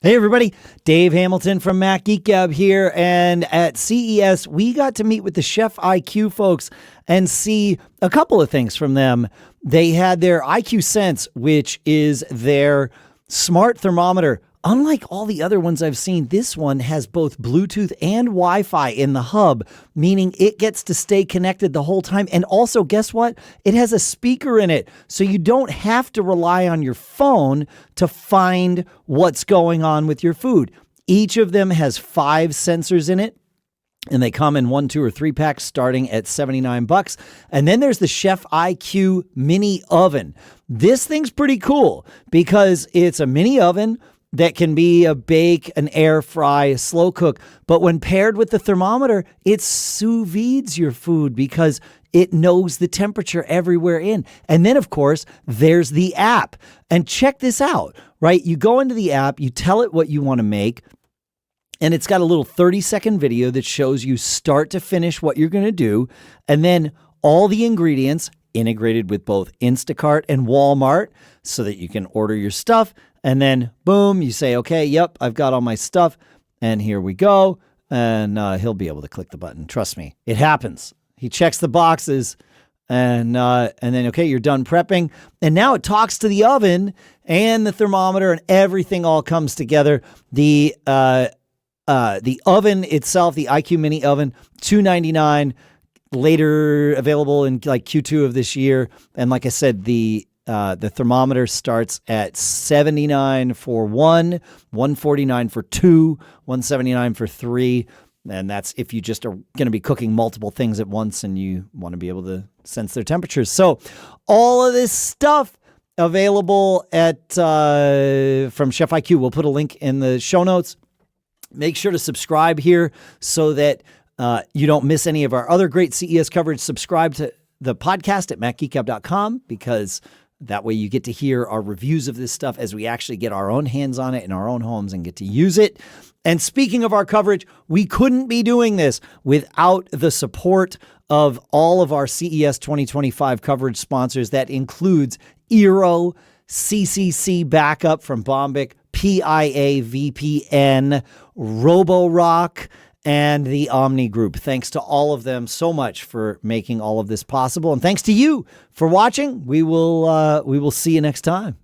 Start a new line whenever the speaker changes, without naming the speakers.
Hey everybody, Dave Hamilton from Mac Geek Gab here, and at CES we got to meet with the Chef IQ folks and see a couple of things from them. They had their IQ Sense, which is their smart thermometer. Unlike all the other ones I've seen, this one has both Bluetooth and Wi-Fi in the hub, meaning it gets to stay connected the whole time. And also, guess what? It has a speaker in it, so you don't have to rely on your phone to find what's going on with your food. Each of them has 5 sensors in it, and they come in 1, 2, or 3 packs starting at $79. And then there's the Chef IQ mini oven. This thing's pretty cool because it's a mini oven that can be a bake, an air fry, a slow cook. But when paired with the thermometer, it sous vides your food because it knows the temperature everywhere in. And then, of course, there's the app. And check this out, right? You go into the app, you tell it what you want to make, and it's got a little 30-second video that shows you start to finish what you're going to do. And then all the ingredients integrated with both Instacart and Walmart so that you can order your stuff. And then, boom, you say, okay, yep, I've got all my stuff, and here we go. And he'll be able to click the button. Trust me, it happens. He checks the boxes, and then, okay, you're done prepping. And now it talks to the oven and the thermometer, and everything all comes together. The oven itself, the IQ Mini oven, $299, later available in like Q2 of this year. And like I said, the thermometer starts at $79 for one, $149 for 2, $179 for 3. And that's if you just are going to be cooking multiple things at once and you want to be able to sense their temperatures. So all of this stuff available at from Chef IQ. We'll put a link in the show notes. Make sure to subscribe here so that you don't miss any of our other great CES coverage. Subscribe to the podcast at macgeekgab.com because that way you get to hear our reviews of this stuff as we actually get our own hands on it in our own homes and get to use it. And speaking of our coverage, we couldn't be doing this without the support of all of our CES 2025 coverage sponsors. That includes Eero, CCC Backup from Bombic, PIA VPN, Roborock, and the Omni Group. Thanks to all of them so much for making all of this possible. And thanks to you for watching. We will see you next time.